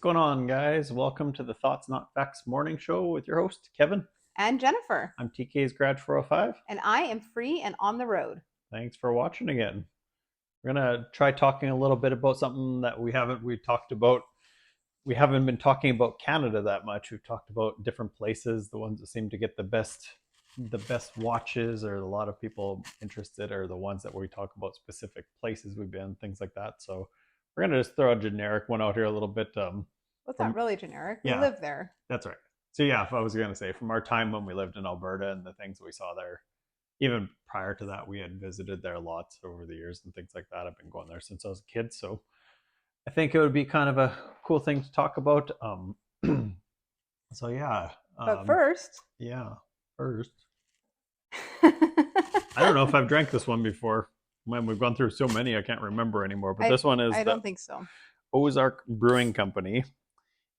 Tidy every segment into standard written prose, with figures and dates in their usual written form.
going on, guys? Welcome to the Thoughts Not Facts morning show with your host, Kevin. And Jennifer. I'm TK's Garage 405. And I am free and on the road. Thanks for watching again. We're going to try talking a little bit about something that we haven't been talking about Canada that much. We've talked about different places, the ones that seem to get the best watches, or a lot of people interested, are the ones that we talk about specific places we've been, things like that. So we're going to just throw a generic one out here a little bit. It's not really generic. We Yeah. live there. That's right. So yeah, if I was going to say, from our time when we lived in Alberta and the things we saw there, even prior to that, we had visited there lots over the years and things like that. I've been going there since I was a kid, so I think it would be kind of a cool thing to talk about. So yeah. But first, I don't know if I've drank this one before. Man, we've gone through so many, I can't remember anymore. But this one is I don't think so. Ozark Brewing Company.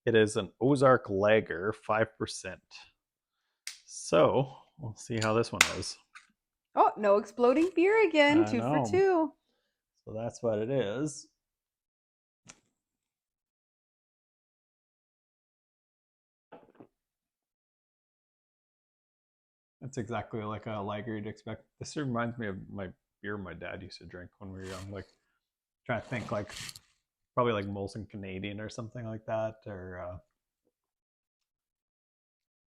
It is an Ozark Lager, 5%. So we'll see how this one is. Oh, no exploding beer again. 2 for 2. So that's what it is. It's exactly like a lager you'd expect. This reminds me of my beer my dad used to drink when we were young. Like, trying to think, like probably like Molson Canadian or something like that, or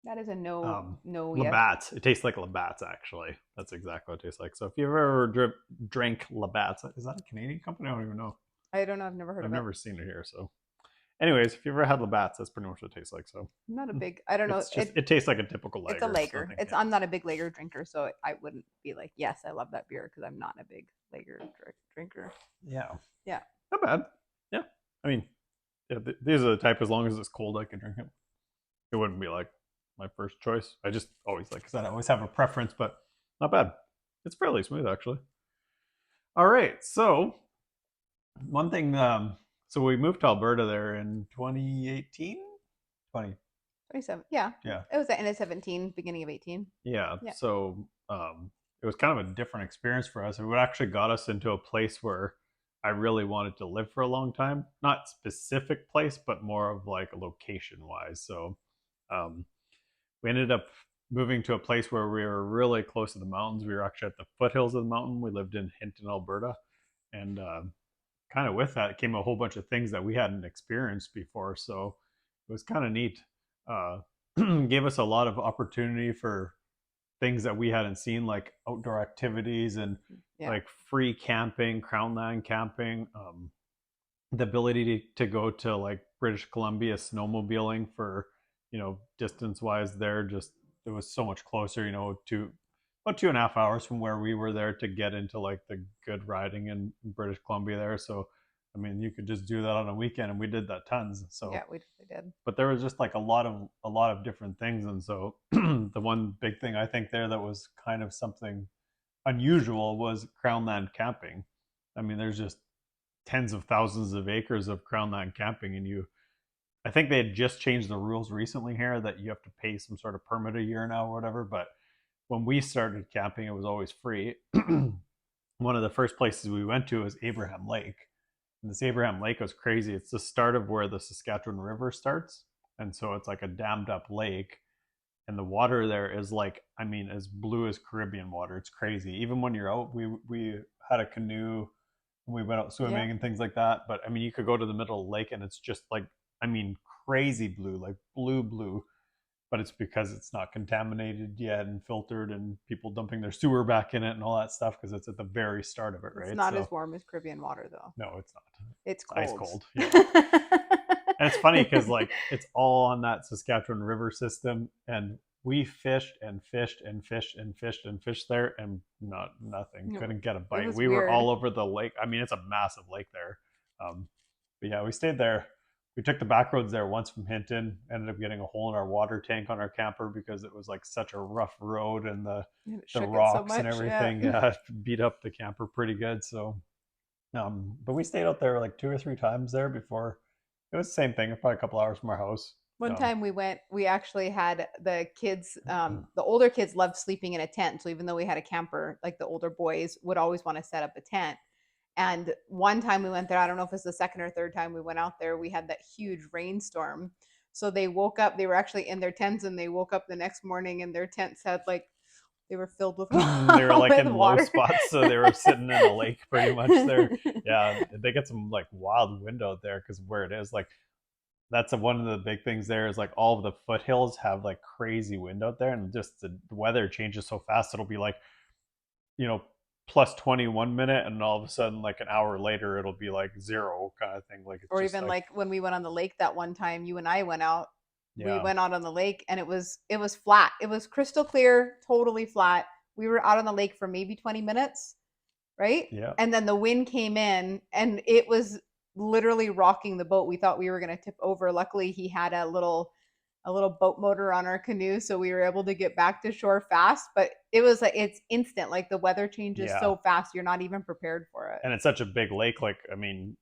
that is a no. Labatt's. It tastes like Labatt's, actually. That's exactly what it tastes like. So if you've ever drank Labatt's, is that a Canadian company? I don't even know. I don't know. I've never heard of it. I've never seen it here. So anyways, if you ever had Labatt's, that's pretty much what it tastes like. So I'm not a big, I don't know. It tastes like a typical lager. It's a lager. I'm not a big lager drinker, so I wouldn't be like, yes, I love that beer, because I'm not a big lager drinker. Yeah. Yeah. Not bad. Yeah. I mean, yeah, these are the type, as long as it's cold, I can drink it. It wouldn't be like my first choice. I just always, like I said, I always have a preference, but not bad. It's fairly smooth, actually. All right. So one thing, so we moved to Alberta there in 2018? 27. Yeah. Yeah. It was the end of 17, beginning of 18. Yeah. So it was kind of a different experience for us. It actually got us into a place where I really wanted to live for a long time. Not specific place, but more of like a location wise. So we ended up moving to a place where we were really close to the mountains. We were actually at the foothills of the mountain. We lived in Hinton, Alberta. And kind of with that came a whole bunch of things that we hadn't experienced before. So it was kind of neat. Gave us a lot of opportunity for things that we hadn't seen, like outdoor activities and like free camping, crownland camping, the ability to go to like British Columbia snowmobiling for, distance wise there. Just, it was so much closer, to about 2.5 hours from where we were there to get into like the good riding in British Columbia there. So I mean, you could just do that on a weekend, and we did that tons. So yeah, we did. But there was just like a lot of different things, and so the one big thing I think there that was kind of something unusual was crownland camping. I mean, there's just tens of thousands of acres of crownland camping, and I think they had just changed the rules recently here that you have to pay some sort of permit a year now or whatever. But when we started camping, it was always free. One of the first places we went to was Abraham Lake. And this Abraham Lake was crazy. It's the start of where the Saskatchewan River starts. And so it's like a dammed up lake. And the water there is like, I mean, as blue as Caribbean water. It's crazy. Even when you're out, we had a canoe and we went out swimming and things like that. But I mean, you could go to the middle of the lake and it's just like, I mean, crazy blue, like blue. But it's because it's not contaminated yet and filtered, and people dumping their sewer back in it and all that stuff, because it's at the very start of it, right? It's not as warm as Caribbean water, though. No, it's not. It's cold. Ice cold. Yeah. And it's funny because like it's all on that Saskatchewan River system, and we fished and fished and fished and fished and fished there, and nothing. No, couldn't get a bite. We were all over the lake. I mean, it's a massive lake there. But yeah, we stayed there. We took the back roads there once from Hinton. Ended up getting a hole in our water tank on our camper because it was like such a rough road, and the rocks and everything beat up the camper pretty good. So, but we stayed out there like 2 or 3 times there before. It was the same thing, probably a couple hours from our house. One time we actually had the kids, the older kids loved sleeping in a tent. So even though we had a camper, like the older boys would always want to set up a tent. And one time we went there, I don't know if it's the second or third time we went out there, we had that huge rainstorm. So they woke up, they were actually in their tents, and they woke up the next morning and their tents had like, they were filled with They were like with in low water. spots, so they were sitting in a lake pretty much there. Yeah, they get some like wild wind out there because where it is, like that's one of the big things there is like all of the foothills have like crazy wind out there, and just the weather changes so fast. It'll be like, you know, plus 20 1 minute, and all of a sudden, like an hour later, it'll be like zero kind of thing. Like it's Or just even like, like when we went on the lake that one time, you and I went out. We yeah, went out on the lake and it was flat. It was crystal clear, totally flat. We were out on the lake for maybe 20 minutes, right? yeah, And then the wind came in and it was literally rocking the boat. We thought we were going to tip over. Luckily, he had a little boat motor on our canoe, so we were able to get back to shore fast, but it was like it's instant. Like the weather changes yeah. so fast, you're not even prepared for it. And it's such a big lake. Like, I mean,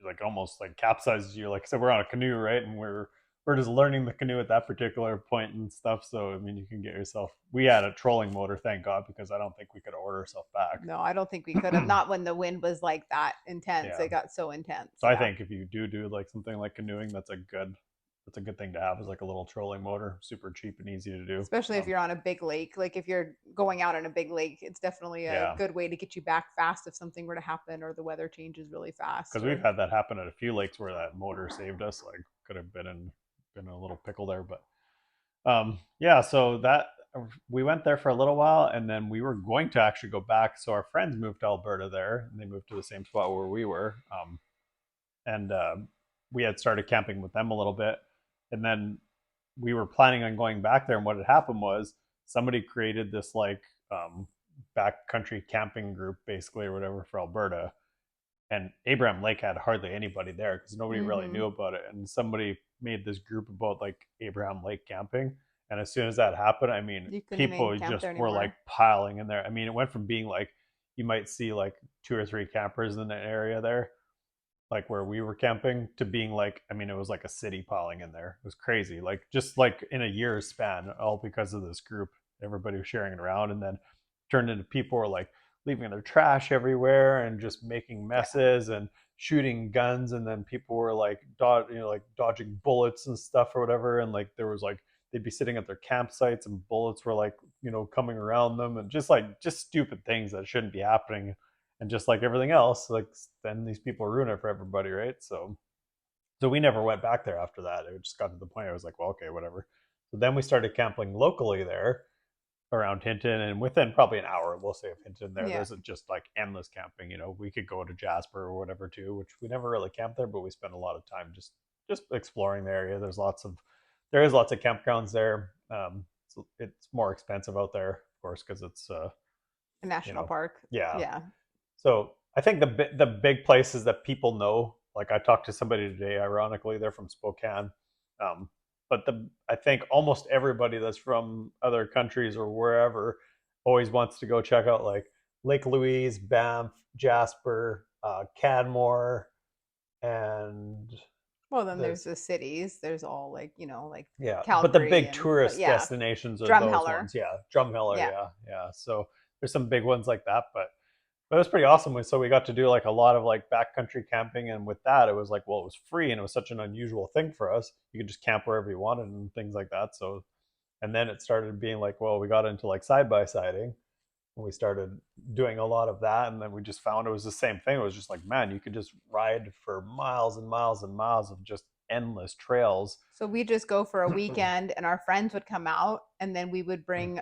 like almost like capsizes you. Like I said, we're on a canoe, right? And we're just learning the canoe at that particular point and stuff. So I mean, you can get yourself. We had a trolling motor, thank God, because I don't think we could order ourselves back. No, I don't think we could have. Not when the wind was like that intense. Yeah. It got so intense. So I Yeah. think if you do like something like canoeing, that's a good thing to have, is like a little trolling motor, super cheap and easy to do. Especially if you're on a big lake. Like if you're going out on a big lake, it's definitely a Yeah, good way to get you back fast if something were to happen or the weather changes really fast because we've or had that happen at a few lakes where that motor saved us. Like, could have been a little pickle there, but yeah. So that we went there for a little while, and then we were going to actually go back. So our friends moved to Alberta there, and they moved to the same spot where we were. And we had started camping with them a little bit, and then we were planning on going back there. And what had happened was somebody created this like backcountry camping group, basically, or whatever, for Alberta. And Abraham Lake had hardly anybody there because nobody really mm-hmm. knew about it. And somebody made this group about like Abraham Lake camping. And as soon as that happened, I mean, You couldn't even people camp just there were like anymore. piling in there. I mean, it went from being like you might see like two or three campers in the area there, like where we were camping, to being like, I mean, it was like a city piling in there. It was crazy. Like just like in a year's span, all because of this group. Everybody was sharing it around, and then turned into people were like leaving their trash everywhere and just making Yeah. messes and shooting guns, and then people were like like dodging bullets and stuff or whatever, and like there was like they'd be sitting at their campsites and bullets were like, coming around them, and just stupid things that shouldn't be happening. And just like everything else, like then these people ruin it for everybody, right? So we never went back there after that. It just got to the point I was like, well, okay, whatever. So then we started camping locally there around Hinton, and within probably an hour, we'll say, of Hinton, Yeah. there's just like endless camping. We could go to Jasper or whatever too, which we never really camped there, but we spent a lot of time just exploring the area. There is lots of campgrounds there. So it's more expensive out there, of course, because it's A you national know park. yeah. Yeah. So I think the big places that people know, like I talked to somebody today, ironically, they're from Spokane, but I think almost everybody that's from other countries or wherever always wants to go check out like Lake Louise, Banff, Jasper, Canmore, and Well, then there's there's the cities. There's all like, like yeah, but the Calgary big and but tourist yeah, destinations are those Drumheller. ones. Yeah, Drumheller. Yeah. Yeah, yeah. So there's some big ones like that, but it was pretty awesome. So we got to do like a lot of like backcountry camping, and with that, it was like, well, it was free, and it was such an unusual thing for us. You could just camp wherever you wanted and things like that. So, and then it started being like, well, we got into like side by siding, and we started doing a lot of that, and then we just found it was the same thing. It was just like, man, you could just ride for miles and miles and miles of just endless trails. So we just go for a weekend and our friends would come out and then we would bring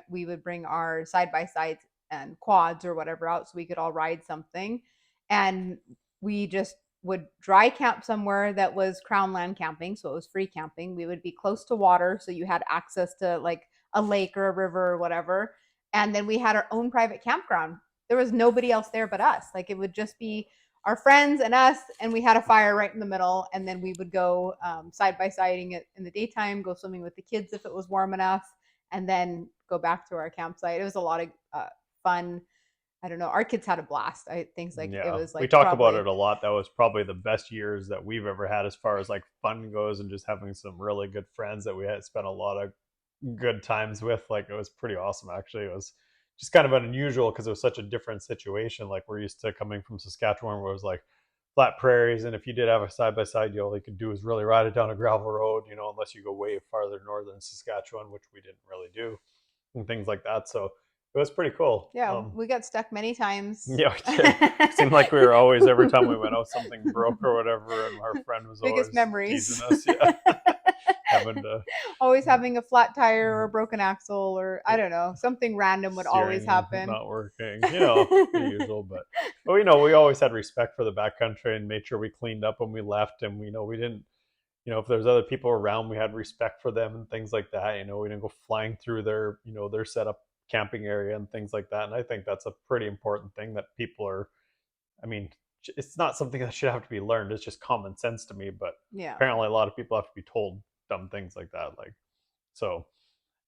our side by sides and quads or whatever out so we could all ride something. And we just would dry camp somewhere that was crown land camping, so it was free camping. We would be close to water so you had access to like a lake or a river or whatever. And then we had our own private campground. There was nobody else there but us. Like it would just be our friends and us, and we had a fire right in the middle. And then we would go side by siding it in the daytime, go swimming with the kids if it was warm enough, and then go back to our campsite. It was a lot of fun. I don't know. Our kids had a blast. I think like it Yeah, was we like talk about probably it a lot. That was probably the best years that we've ever had as far as like fun goes, and just having some really good friends that we had spent a lot of good times with. Like it was pretty awesome, actually. It was just kind of unusual because it was such a different situation. Like we're used to coming from Saskatchewan, where it was like flat prairies, and if you did have a side by side, all you could do is really ride it down a gravel road, unless you go way farther northern Saskatchewan, which we didn't really do, and things like that. So it was pretty cool. Yeah, we got stuck many times. Yeah, we did. It seemed like we were always, every time we went out, something broke or whatever, and our friend was Biggest always memories. teasing us. Yeah, having to Always having a flat tire or a broken axle, or I don't know, something random would always steering happen. not working, the usual. But we always had respect for the backcountry and made sure we cleaned up when we left, and we didn't. If there's other people around, we had respect for them and things like that. We didn't go flying through their set up camping area and things like that. And I think that's a pretty important thing that people are. I mean, it's not something that should have to be learned. It's just common sense to me. But Yeah. apparently, a lot of people have to be told dumb things like that. Like so.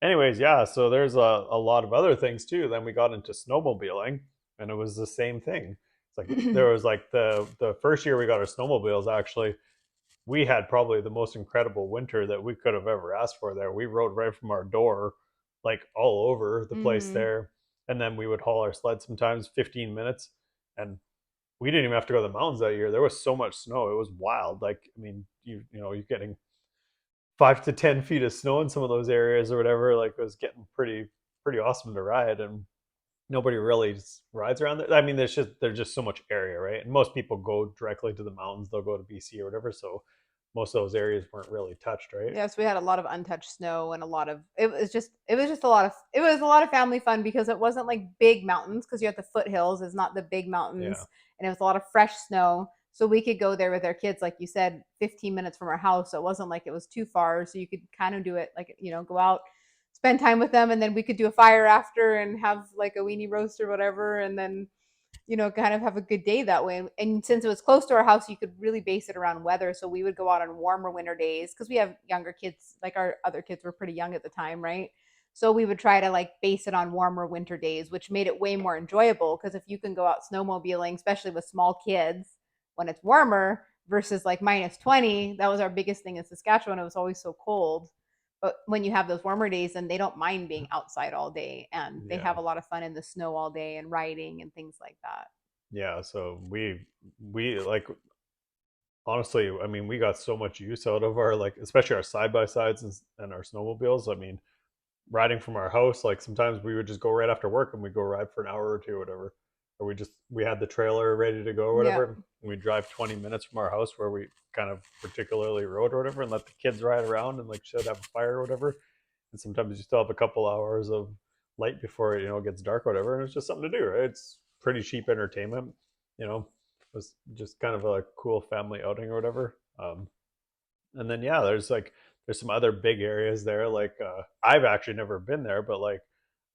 Anyways, yeah. So there's a lot of other things too. Then we got into snowmobiling, and it was the same thing. It's like there was like the first year we got our snowmobiles. Actually, we had probably the most incredible winter that we could have ever asked for there. We rode right from our door, like all over the place Mm-hmm. there. And then we would haul our sled sometimes 15 minutes. And we didn't even have to go to the mountains that year. There was so much snow. It was wild. Like, I mean, you're getting 5 to 10 feet of snow in some of those areas or whatever. Like it was getting pretty awesome to ride. And nobody really just rides around there. I mean, there's just so much area, right? And most people go directly to the mountains. They'll go to BC or whatever. So most of those areas weren't really touched, right? Yes, we had a lot of untouched snow and a lot of it was just a lot of it was a lot of family fun because it wasn't like big mountains because you have the foothills, it's not the big Yeah, mountains, and it was a lot of fresh snow. So we could go there with our kids, like you said, 15 minutes from our house. So it wasn't like it was too far. So you could kind of do it like, go out, spend time with them, and then we could do a fire after and have like a weenie roast or whatever, and then kind of have a good day that way. And since it was close to our house, you could really base it around weather. So we would go out on warmer winter days because we have younger kids, like our other kids were pretty young at the time, right? So we would try to like base it on warmer winter days, which made it way more enjoyable because if you can go out snowmobiling, especially with small kids when it's warmer versus like minus 20, that was our biggest thing in Saskatchewan. It was always so cold. But when you have those warmer days, then they don't mind being outside all day and they yeah, have a lot of fun in the snow all day and riding and things like that. yeah. So we like honestly, I mean, we got so much use out of our like, especially our side by sides and our snowmobiles. I mean, riding from our house, like sometimes we would just go right after work and we'd go ride for an hour or two or whatever. Or we had the trailer ready to go or Yeah. whatever. And we'd drive 20 minutes from our house where we kind of particularly rode or whatever and let the kids ride around and like should have a fire or whatever. And sometimes you still have a couple hours of light before it gets dark or whatever. And it's just something to do, right? It's pretty cheap entertainment, you know. It was just kind of a cool family outing or whatever. And then yeah, there's some other big areas there. Like I've actually never been there, but like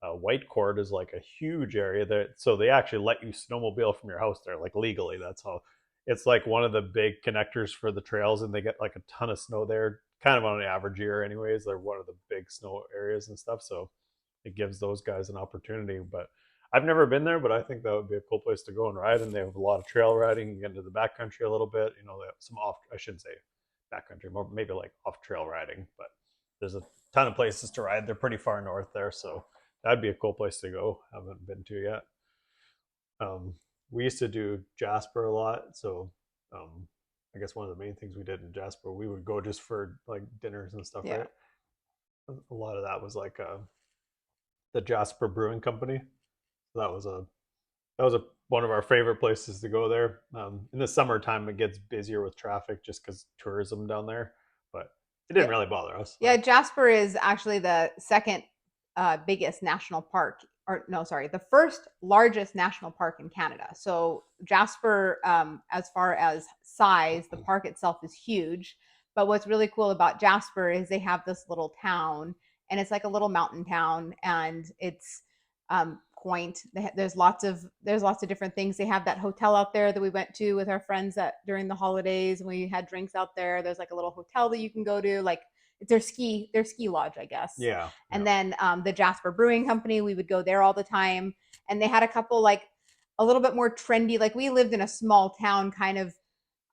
Whitecourt is like a huge area that so they actually let you snowmobile from your house there, like legally. That's how it's like one of the big connectors for the trails, and they get like a ton of snow there, kind of on an average year, anyways. They're one of the big snow areas and stuff, so it gives those guys an opportunity. But I've never been there, but I think that would be a cool place to go and ride. And they have a lot of trail riding. You get into the backcountry a little bit. They have some off. I shouldn't say backcountry, more maybe like off trail riding, but there's a ton of places to ride. They're pretty far north there, so that'd be a cool place to go. Haven't been to yet. We used to do Jasper a lot, so I guess one of the main things we did in Jasper, we would go just for like dinners and stuff, Yeah. right? A lot of that was like the Jasper Brewing Company. So that was one of our favorite places to go there. In the summertime, it gets busier with traffic just because tourism down there, but it didn't Yeah. really bother us. Yeah, Like, Jasper is actually the second biggest national park, or no, sorry, the first largest national park in Canada. So Jasper, as far as size, the park itself is huge. But what's really cool about Jasper is they have this little town, and it's like a little mountain town, and it's quaint. There's lots of different things. They have that hotel out there that we went to with our friends that during the holidays, and we had drinks out there. There's like a little hotel that you can go to, like their ski lodge, I guess. yeah, And yeah, then the Jasper Brewing Company, we would go there all the time. And they had a couple like a little bit more trendy. Like we lived in a small town, kind of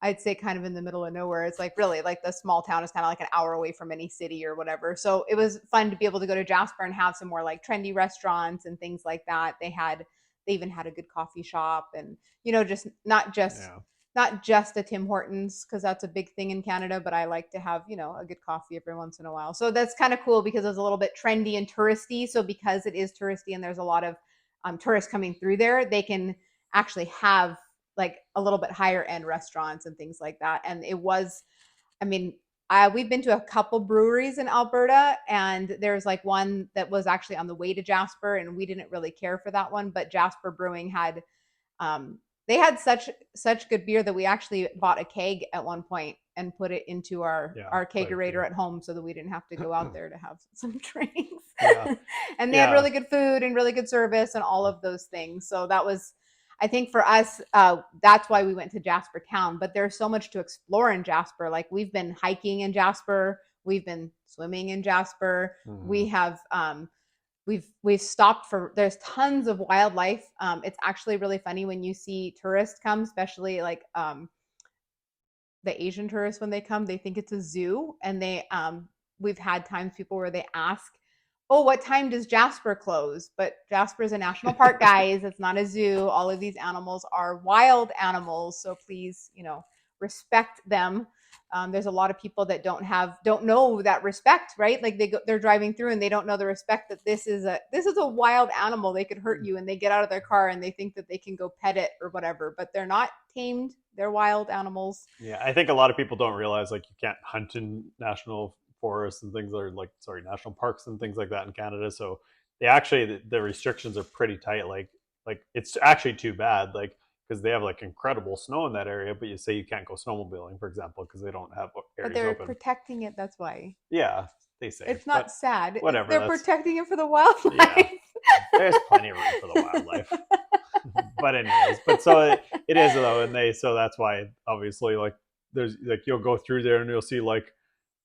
I'd say kind of in the middle of nowhere. It's like really like the small town is kind of like an hour away from any city or whatever. So it was fun to be able to go to Jasper and have some more like trendy restaurants and things like that. They even had a good coffee shop, and just Yeah. not just a Tim Hortons, because that's a big thing in Canada, but I like to have, a good coffee every once in a while. So that's kind of cool because it's a little bit trendy and touristy. So because it is touristy and there's a lot of tourists coming through there, they can actually have like a little bit higher end restaurants and things like that. And it was, I mean, we've been to a couple breweries in Alberta, and there's like one that was actually on the way to Jasper, and we didn't really care for that one. But Jasper Brewing had, they had such good beer that we actually bought a keg at one point and put it into our Yeah. our Quite a kegerator few. at home so that we didn't have to go out there to have some drinks. Yeah. And they had Yeah. really good food and really good service and all of those things. So that was, I think for us, that's why we went to Jasper Town. But there's so much to explore in Jasper. Like we've been hiking in Jasper, we've been swimming in Jasper. Mm-hmm. We have we've stopped for, there's tons of wildlife. It's actually really funny when you see tourists come, especially like the Asian tourists. When they come, they think it's a zoo, and we've had times people where they ask, "Oh, what time does Jasper close?" But Jasper is a national park, guys. It's not a zoo. All of these animals are wild animals, so please, respect them. There's a lot of people that don't know that respect, right? Like they're driving through and they don't know the respect that this is a wild animal. They could hurt you, and they get out of their car and they think that they can go pet it or whatever, but they're not tamed. They're wild animals. Yeah, I think a lot of people don't realize like you can't hunt in national forests and things, or like sorry, national parks and things like that in Canada. So they actually the restrictions are pretty tight. Like it's actually too bad. Like because they have like incredible snow in that area, but you say you can't go snowmobiling, for example, because they don't have But areas they're open. protecting it. That's why. Yeah, they say, It's not but sad. whatever. They're That's protecting it for the yeah. wildlife. There's plenty of room for the wildlife. But anyways, but so it is though, and they so that's why obviously like there's like you'll go through there and you'll see like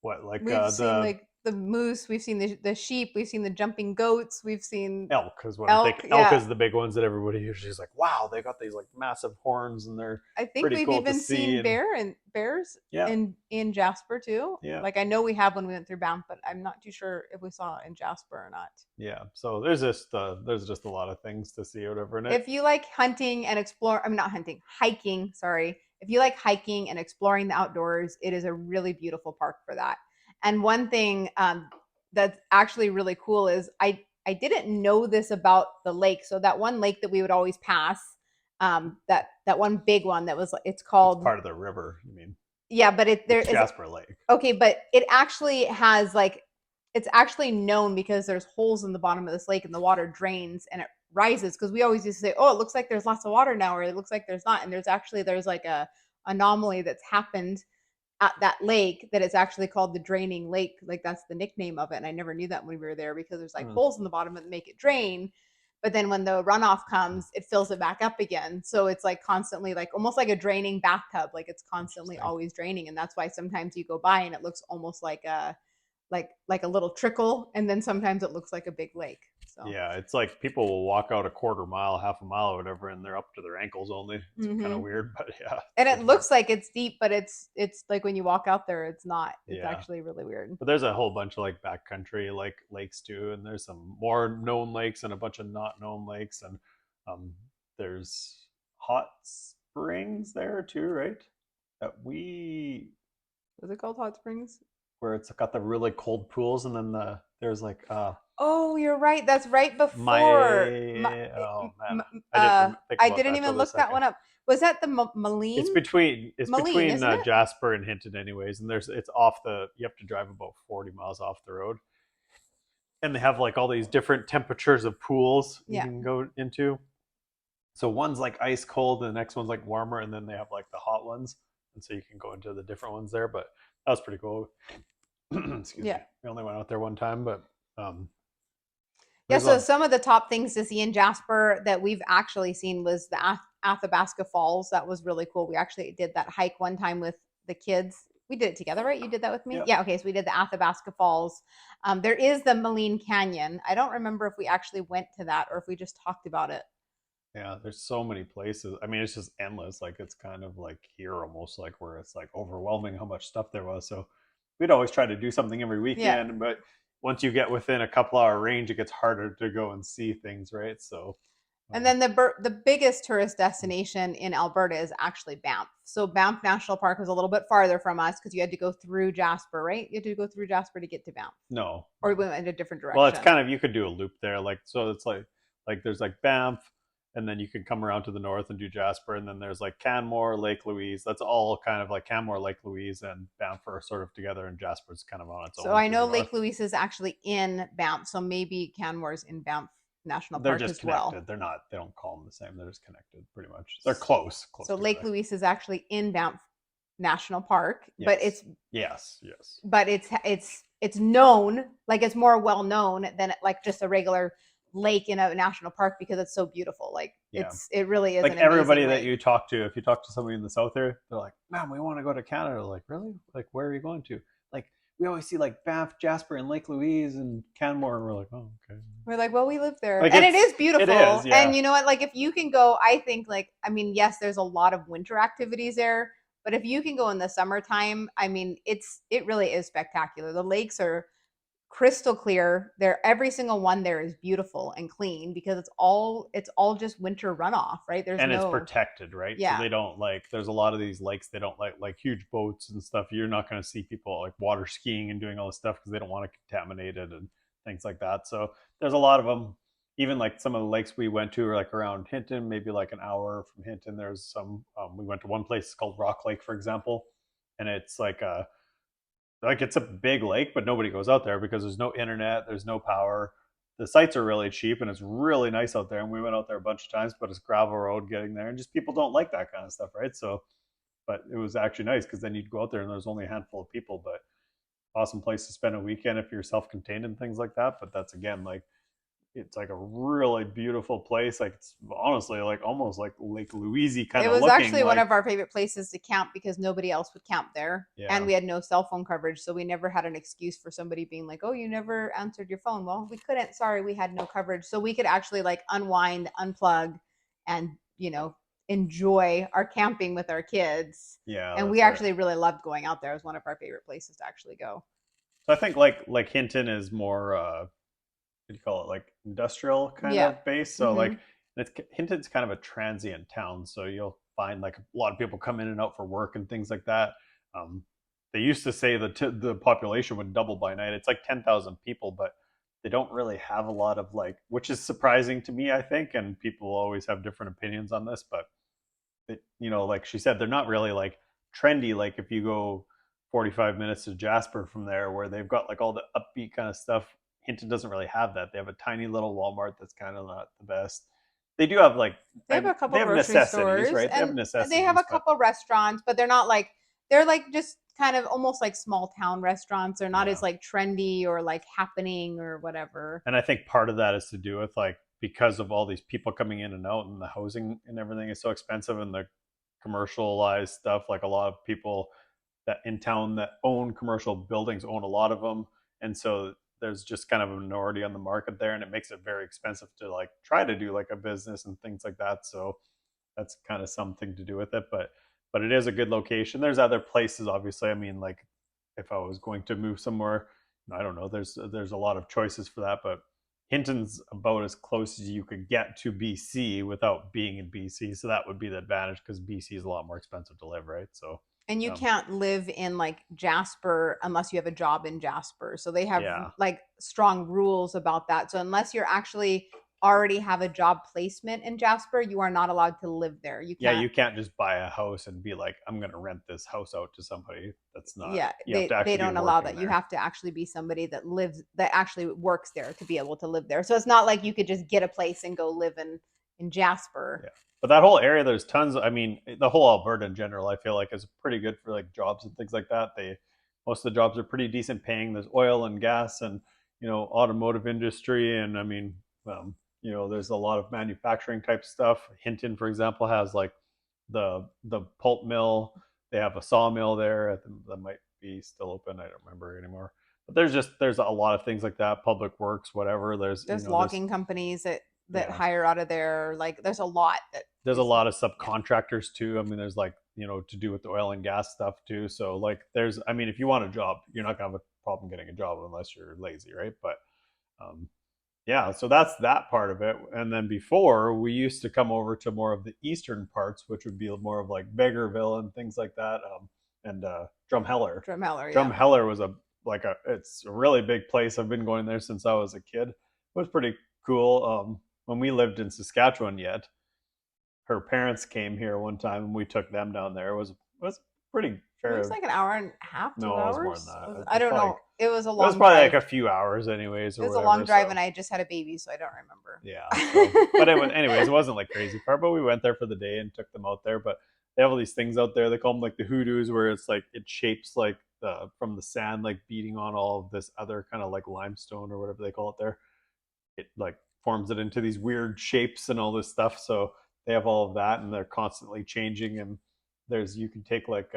what like We've seen the like the moose. We've seen the sheep. We've seen the jumping goats. We've seen elk is what I'm elk. thinking. Elk Yeah, is the big ones that everybody usually is like, wow, they got these like massive horns and they're I think pretty we've cool to even see. seen And bears yeah, in Jasper too. yeah, Like I know we have when we went through Banff, but I'm not too sure if we saw it in Jasper or not. yeah. So there's just a lot of things to see or whatever in it. If you like hunting and explore, I'm not hunting, hiking, sorry. If you like hiking and exploring the outdoors, it is a really beautiful park for that. And one thing that's actually really cool is I didn't know this about the lake. So that one lake that we would always pass, that one big one that was, it's It's called, part of the river. You mean yeah, but there it's is, Jasper Lake? okay, but it actually has like, it's actually known because there's holes in the bottom of this lake and the water drains and it rises, because we always used to say, oh, it looks like there's lots of water now, or it looks like there's not. And there's like a anomaly that's happened at that lake that it's actually called the draining lake. Like that's the nickname of it. And I never knew that when we were there, because there's like Mm, holes in the bottom that make it drain. But then when the runoff comes, it fills it back up again. So it's like constantly, like almost like a draining bathtub. Like it's constantly interesting. always draining. And that's why sometimes you go by and it looks almost like a little trickle, and then sometimes it looks like a big lake. So Yeah, it's like people will walk out a quarter mile, half a mile, or whatever, and they're up to their ankles only. It's kind of mm-hmm. weird, but yeah, And it's it pretty neat. looks like it's deep, but it's like when you walk out there, it's not. It's Yeah, actually really weird. but there's a whole bunch of like backcountry like lakes too, and there's some more known lakes and a bunch of not known lakes, and um, there's hot springs there too, right? That we Was it called Hot Springs? where it's got the really cold pools, and then there's like Oh, you're right. That's right my before. oh man, I didn't think I about didn't that till even this look that second. one up. Was that the It's Maline? Maline, between isn't it? Jasper and Hinton, anyways, and there's it's off the you have to drive about 40 miles off the road, and they have like all these different temperatures of pools you Yeah. can go into. So one's like ice cold, and the next one's like warmer, and then they have like the hot ones, and so you can go into the different ones there. But that was pretty cool. Excuse me. Yeah. We only went out there one time, but um, Yeah, there's so a some of the top things to see in Jasper that we've actually seen was the Athabasca Falls. That was really cool. We actually did that hike one time with the kids. We did it together, right? You did that with me? yeah. Yeah, okay. So we did the Athabasca Falls. There is the Maline Canyon. I don't remember if we actually went to that or if we just talked about it. Yeah, there's so many places. I mean, it's just endless. Like it's kind of like here almost like where it's like overwhelming how much stuff there was. So we'd always try to do something every Yeah. weekend, but once you get within a couple hour range, it gets harder to go and see things, right? So And um, then the biggest tourist destination in Alberta is actually Banff. So Banff National Park was a little bit farther from us because you had to go through Jasper, right? You had to go through Jasper to get to Banff, no, or we no. went in a different Well, it's direction. kind of you could do a loop there, like so. It's like there's like Banff, and then you can come around to the north and do Jasper, and then there's like Canmore, Lake Louise. That's all kind of like Canmore, Lake Louise, and Banff are sort of together, and Jasper's kind of on its So own I to the know north. Lake Louise is actually in Banff, so maybe Canmore's in Banff National They're Park just as well. connected. They're not. They don't call them the same. They're just connected, pretty much. They're close, close So Lake together. Louise is actually in Banff National Park, but Yes, yes, yes. it's known, like it's more well known than like just a regular lake in a national park because it's so beautiful. Like Yeah. it really is Like an amazing everybody that lake. you talk to, if you talk to somebody in the south here, they're like, "Man, we want to go to Canada." Like, really? Like, where are you going to? Like, we always see like Banff, Jasper, and Lake Louise and Canmore, and we're like, "Oh, okay." We're like, well, we live there. Like And it it's is it is, beautiful. yeah, And you know what? Like, if you can go, I think, like, I mean, yes, there's a lot of winter activities there, but if you can go in the summertime, I mean, it really is spectacular. The lakes are crystal clear. They're every single one there is beautiful and clean because it's all just winter runoff, right? There's and it's no, protected, right? So yeah. they don't like. There's a lot of these lakes they don't like huge boats and stuff. You're not going to see people like water skiing and doing all this stuff because they don't want to contaminate it and things like that. So there's a lot of them. Even like some of the lakes we went to are like around Hinton, maybe like an hour from Hinton. There's some. We went to one place called Rock Lake, for example, and it's like it's a big lake, but nobody goes out there because there's no internet, there's no power. The sites are really cheap and it's really nice out there. And we went out there a bunch of times, but it's gravel road getting there, and just people don't like that kind of stuff, right? So, but it was actually nice because then you'd go out there and there's only a handful of people, but awesome place to spend a weekend if you're self-contained and things like that. But that's again like it's like a really beautiful place. Like it's honestly like almost like Lake Louise kind It of was looking. actually one Like of our favorite places to camp because nobody else would camp there. And yeah, we had no cell phone coverage. So we never had an excuse for somebody being like, oh, you never answered your phone. Well, we couldn't. Sorry, we had no coverage. So we could actually like unwind, unplug, and, enjoy our camping with our kids. yeah, And we that's right. actually really loved going out there. It was one of our favorite places to actually go. So I think like Hinton is more what do you call it, like industrial kind Yeah. of base. So Mm-hmm. like it's Hinton's kind of a transient town, so you'll find like a lot of people come in and out for work and things like that. Um, they used to say that the population would double by night. It's like 10,000 people, but they don't really have a lot of like, which is surprising to me, I think. And people always have different opinions on this, but like she said, they're not really like trendy. Like if you go 45 minutes to Jasper from there, where they've got like all the upbeat kind of stuff. Hinton doesn't really have that. They have a tiny little Walmart that's kind of not the best. They do have like They have a they couple have grocery necessities, stores right? They have and they have a necessities, but couple restaurants, but they're like just kind of almost like small town restaurants. They're not as yeah. like trendy or like happening or whatever. And I think part of that is to do with like because of all these people coming in and out and the housing and everything is so expensive and the commercialized stuff. Like a lot of people that in town that own commercial buildings own a lot of them, and so there's just kind of a minority on the market there, and it makes it very expensive to like try to do like a business and things like that. So that's kind of something to do with it, but it is a good location. There's other places, obviously. I mean, like if I was going to move somewhere, I don't know. There's a lot of choices for that, but Hinton's about as close as you could get to BC without being in BC. So that would be the advantage because BC is a lot more expensive to live, right? So, And you um, can't live in like Jasper unless you have a job in Jasper. So they have yeah, like strong rules about that. So unless you're actually already have a job placement in Jasper, you are not allowed to live there. You yeah, can't. you can't just buy a house and be like, I'm going to rent this house out to somebody. That's not. Yeah, You have to they actually be don't allow working that. You there. have to actually be somebody that actually works there to be able to live there. So it's not like you could just get a place and go live in Jasper. Yeah. But that whole area, there's tons. I mean, the whole Alberta in general, I feel like is pretty good for like jobs and things like that. Most of the jobs are pretty decent paying. There's oil and gas and automotive industry, and I mean, there's a lot of manufacturing type stuff. Hinton, for example, has like the pulp mill. They have a sawmill there. I think that might be still open. I don't remember anymore. But there's a lot of things like that. Public works, whatever. There's There's there's logging companies that Yeah. hire out of there. Like there's a lot that There's a is, lot of yeah. subcontractors too. I mean, there's like, to do with the oil and gas stuff too. So like I mean, if you want a job, you're not gonna have a problem getting a job unless you're lazy, right? But um yeah, so that's that part of it. And then before, we used to come over to more of the eastern parts, which would be more of like Beggarville and things like that, and Drumheller. Drumheller, yeah. Drumheller was it's a really big place. I've been going there since I was a kid. It was pretty cool. When we lived in Saskatchewan yet, her parents came here one time and we took them down there. It was pretty It was fair. like an hour and a half, two No, it was more than hours. that. I don't know. It was a It was long probably like drive. a few hours, anyways, It or was a long whatever. drive, So and I just had a baby, so I don't yeah. So, but remember. anyways, it wasn't like crazy far. But we went there for the day and took them out there. But they have all these things out there. They call them like the hoodoos, where it's like it shapes like from the sand, like beating on all of this other kind of like limestone or whatever they call it there. It like forms it into these weird shapes and all this stuff. So they have all of that, and they're constantly changing. And you can take like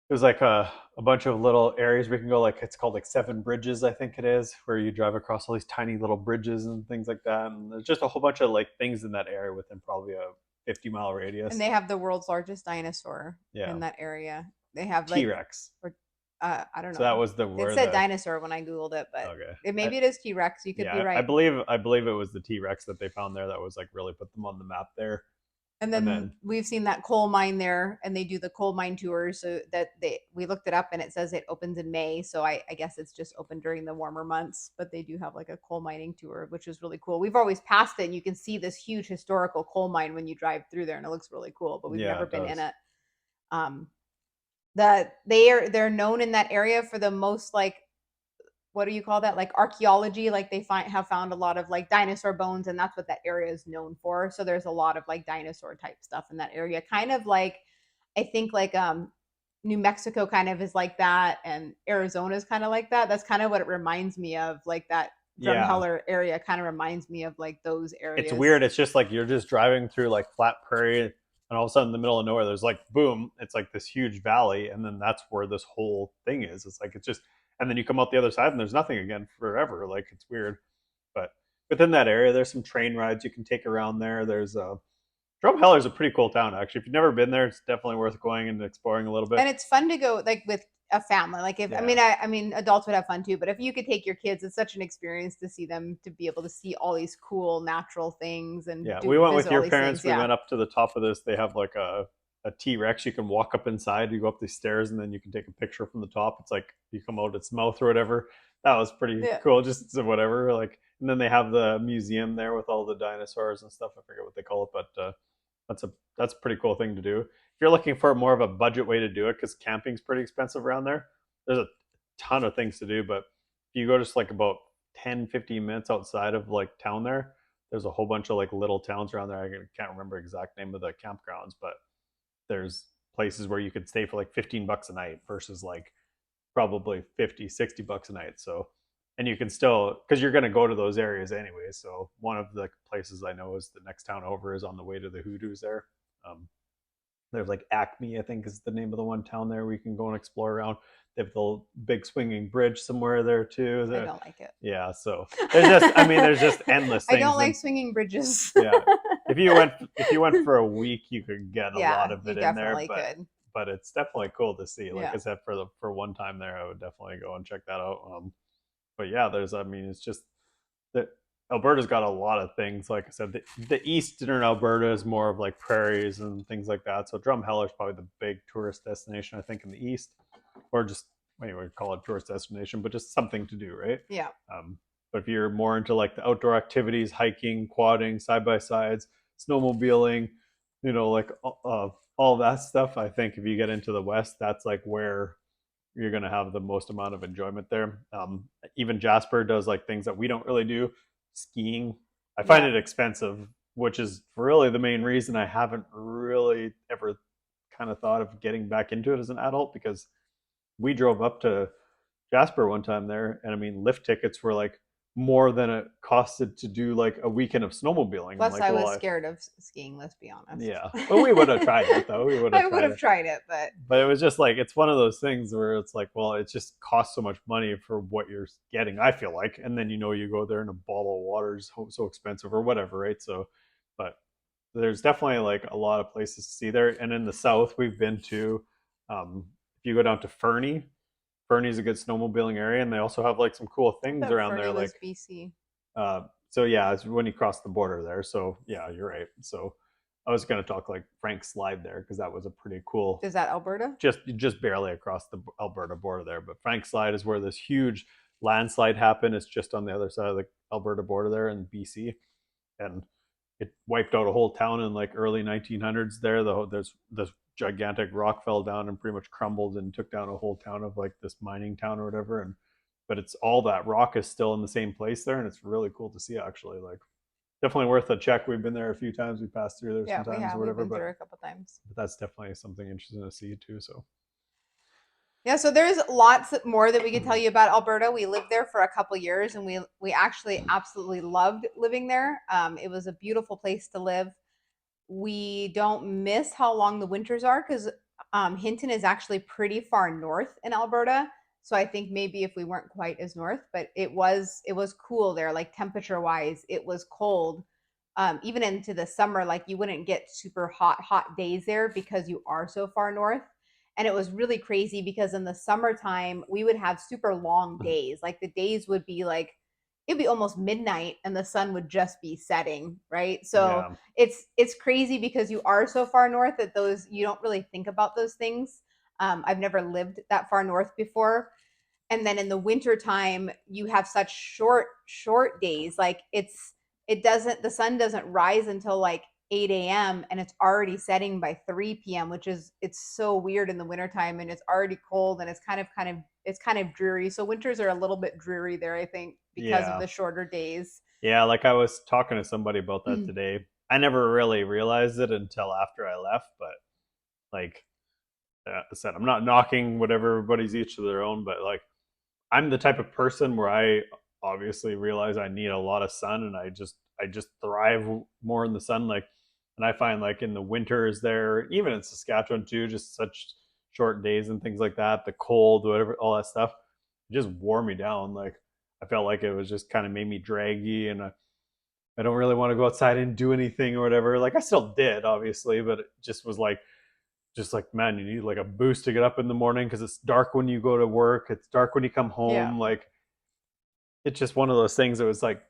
there's like a bunch of little areas we can go, like it's called like Seven Bridges, I think it is, where you drive across all these tiny little bridges and things like that. And there's just a whole bunch of like things in that area within probably a 50-mile And radius. they have the world's largest dinosaur Yeah. in that area. They have like, T-Rex. or I don't So that know. was the It where said the dinosaur when I googled it, but okay. maybe it is T Rex. You could be Yeah, I right. believe it was the T-Rex that they found there that was like really put them on the map there. And And then then we've seen that coal mine there, and they do the coal mine tours. So that we looked it up, and it says it opens in May. So I guess it's just open during the warmer months. But they do have like a coal mining tour, which is really cool. We've always passed it, and you can see this huge historical coal mine when you drive through there, and it looks really cool. But we've yeah, never it been in does. it. Um, that they're known in that area for the most, like, what do you call that, like archaeology, like they have found a lot of like dinosaur bones, and that's what that area is known for. So there's a lot of like dinosaur type stuff in that area, kind of like, I think like New Mexico kind of is like that, and Arizona is kind of like that. That's kind of what it reminds me of, like that Yeah, Drumheller area kind of reminds me of like those it's areas. weird. It's just like you're just driving through like flat prairie, and all of a sudden in the middle of nowhere, there's like boom, it's like this huge valley, and then that's where this whole thing is. It's like it's just, and then you come out the other side, and there's nothing again forever. Like it's weird, but within that area, there's some train rides you can take around there. There's Drumheller is a pretty cool town actually. If you've never been there, it's definitely worth going and exploring a little bit. And it's fun to go like with a family. Like if, I Yeah, mean, I mean adults would have fun too, but if you could take your kids, it's such an experience to see them, to be able to see all these cool natural things and yeah. do We went with visit all your these things. parents. We Yeah. went up to the top of this. They have like a T Rex. You can walk up inside. You go up these stairs, and then you can take a picture from the top. It's like you come out its mouth or whatever. That was pretty Yeah. cool. Just whatever. Like, and then they have the museum there with all the dinosaurs and stuff. I forget what they call it, but that's a pretty cool thing to do. If you're looking for more of a budget way to do it, because camping's pretty expensive around there, there's a ton of things to do. But if you go just like about 10, 15 minutes outside of like town there, there's a whole bunch of like little towns around there. I can't remember the exact name of the campgrounds, but there's places where you could stay for like 15 bucks a night versus like probably 50, 60 bucks a night. So, and you can still, because you're going to go to those areas anyway. So one of the places I know is the next town over is on the way to the hoodoos there. Um, there's like Acme, I think is the name of the one town there where you can go and explore around. They have the big swinging bridge somewhere there too. I don't like it. Yeah, so there's just, I mean, there's just endless I don't things. like And swinging bridges. yeah, if you went for a week, you could get a lot Yeah, of you it in there. definitely could. But it's definitely cool to see. Like Yeah. I said, for one time there, I would definitely go and check that out. But yeah, I mean, it's just that Alberta's got a lot of things. Like I said, the eastern Alberta is more of like prairies and things like that. So Drumheller is probably the big tourist destination, I think, in the east, or just anyway, call it tourist destination, but just something to do, right? Yeah. Um, but if you're more into like the outdoor activities, hiking, quadding, side by sides, snowmobiling, like all that stuff, I think if you get into the west, that's like where you're going to have the most amount of enjoyment there. Even Jasper does like things that we don't really do. Skiing, I find Yeah. it expensive, which is really the main reason I haven't really ever kind of thought of getting back into it as an adult, because we drove up to Jasper one time there, and I mean, lift tickets were like more than it costed to do like a weekend of snowmobiling. I'm Plus, like, I well, was scared of skiing. Let's be honest. yeah, well, we would have tried it though. We would have I would tried have it, tried it, but but it was just like it's one of those things where it's like, well, it just costs so much money for what you're getting. I feel like, and then you go there and a bottle of water is so expensive or whatever, right? So, but there's definitely like a lot of places to see there. And in the south, we've been to. If you go down to Fernie, Fernie's a good snowmobiling area, and they also have like some cool I things thought around Fernie there, was like BC. so yeah, it's when you cross the border there. So yeah, you're right. So I was going to talk like Frank Slide there because that was a pretty cool, Is that Alberta? just barely across the Alberta border there. But Frank Slide is where this huge landslide happened. It's just on the other side of the Alberta border there in BC, and it wiped out a whole town in like early 1900s. There, there's this gigantic rock fell down and pretty much crumbled and took down a whole town of like this mining town or whatever. And but it's all that rock is still in the same place there, and it's really cool to see actually. Like definitely worth a check. We've been there a few times. We passed through there Yeah, we sometimes or have. We've whatever, been through a couple times. but that's definitely something interesting to see too. So Yeah, so there's lots more that we could tell you about Alberta. We lived there for a couple years, and we actually absolutely loved living there. It was a beautiful place to live. We don't miss how long the winters are because Hinton is actually pretty far north in Alberta. So I think maybe if we weren't quite as north, but it was cool there. Like temperature wise, it was cold. Even into the summer, like you wouldn't get super hot days there because you are so far north. And it was really crazy because in the summertime we would have super long days. Like the days would be like it'd be almost midnight and the sun would just be setting, right? So yeah, it's crazy because you are so far north that those you don't really think about those things. I've never lived that far north before, and then in the winter time you have such short days. Like it doesn't the sun doesn't rise until like 8 a.m. and it's already setting by 3 p.m., which is it's so weird in the wintertime, and it's already cold, and it's kind of dreary. So winters are a little bit dreary there, I think, because of yeah, the shorter days. yeah. Like I was talking to somebody about that today. I never really realized it until after I left, but like I said, I'm not knocking whatever, everybody's each to their own, but like I'm the type of person where I obviously realize I need a lot of sun, and I just thrive more in the sun. Like, and I find like in the winters there, even in Saskatchewan too, just such short days and things like that, the cold, whatever, all that stuff, it just wore me down. Like I felt like it was just kind of made me draggy, and I don't really want to go outside and do anything or whatever. Like I still did, obviously, but it just like man, you need like a boost to get up in the morning because it's dark when you go to work, it's dark when you come Yeah. home. Like it's just one of those things that was like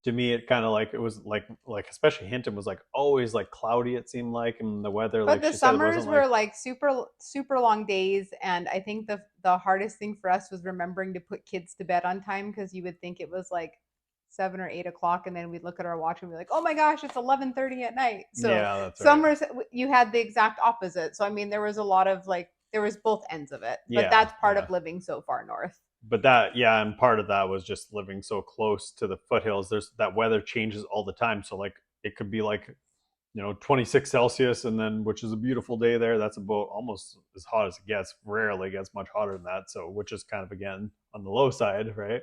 to me it kind of like it was like especially Hinton was like always like cloudy, it seemed like, and the weather, But like the she said, it summers wasn't like were like super long days, and I think the hardest thing for us was remembering to put kids to bed on time because you would think it was like 7 or 8 o'clock, and then we'd look at our watch and be like, "Oh my gosh, it's 11:30 at night." So yeah, that's right, summers you had the exact opposite. So I mean, there was a lot of like there was both ends of it, but yeah, that's part yeah. of living so far north. But that, yeah, and part of that was just living so close to the foothills. There's that weather changes all the time, so like it could be like 26 Celsius, and then which is a beautiful day there. That's about almost as hot as it gets. Rarely gets much hotter than that. So which is kind of again on the low side, right?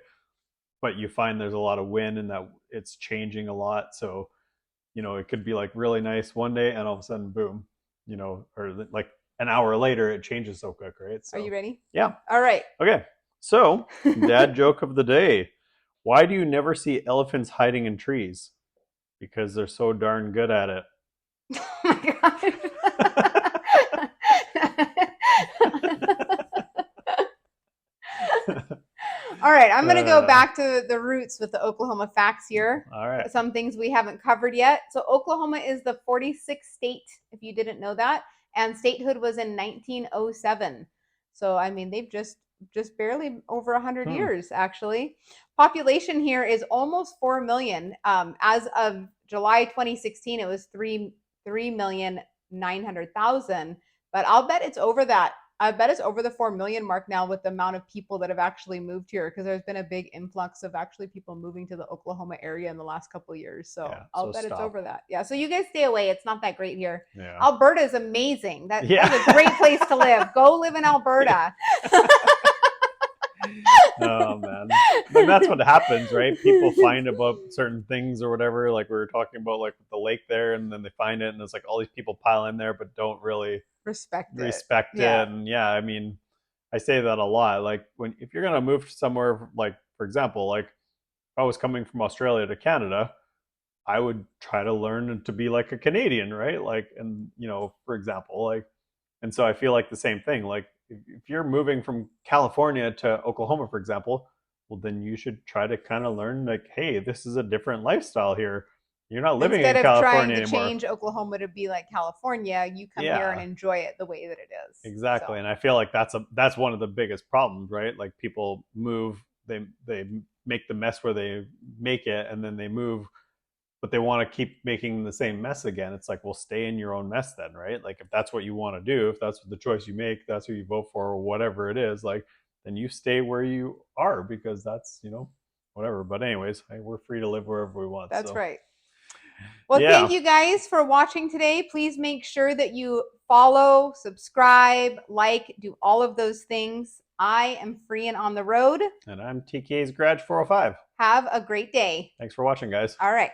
But you find there's a lot of wind and that it's changing a lot. So it could be like really nice one day, and all of a sudden, boom, or like an hour later, it changes so quick, right? Are you So ready? yeah, All right. okay. So dad joke of the day: why do you never see elephants hiding in trees? Because they're so darn good at it. Oh my gosh. All right, I'm going to go uh, back to the roots with the Oklahoma facts here. all right. Some things we haven't covered yet. So, Oklahoma is the 46th state, if you didn't know that, and statehood was in 1907. So, I mean, they've just barely over 100 Hmm. years, actually. Population here is almost 4 million. As of July 2016, it was 3,900,000. But I'll bet it's over that. I bet it's over the 4 million mark now with the amount of people that have actually moved here because there's been a big influx of actually people moving to the Oklahoma area in the last couple of years. So Yeah. I'll So bet it's stop. over that. Yeah. So you guys stay away. It's not that great here. Yeah. Alberta is amazing. That's Yeah. a great place to live. Go live in Alberta. Oh man, like that's what happens, right? People find about certain things or whatever. Like we were talking about, like the lake there, and then they find it, and it's like all these people pile in there, but don't really Respect it. respect Yeah. it. And yeah, I mean, I say that a lot. Like when if you're gonna move somewhere, like for example, like if I was coming from Australia to Canada, I would try to learn to be like a Canadian, right? Like, and for example, like, and so I feel like the same thing. Like, if you're moving from California to Oklahoma, for example, well, then you should try to kind of learn, like, hey, this is a different lifestyle here. You're not living Instead in of trying California to anymore. change Oklahoma to be like California, you come here and Yeah, enjoy it the way that it is. exactly. So And I feel like that's one of the biggest problems, right? Like people move, they make the mess where they make it, and then they move but they want to keep making the same mess again. It's like, well, stay in your own mess then, right? Like if that's what you want to do, if that's the choice you make, that's who you vote for, or whatever it is, like then you stay where you are because that's whatever. But anyways, hey, we're free to live wherever we want. that's So right. Well, thank yeah, you guys for watching today. Please make sure that you follow, subscribe, like, do all of those things. I am free and on the road. and I'm TK's Garage 405. Have a great day. Thanks for watching, guys. All right.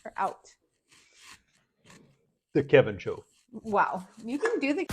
We're out. The Kevin Show. Wow. You can do the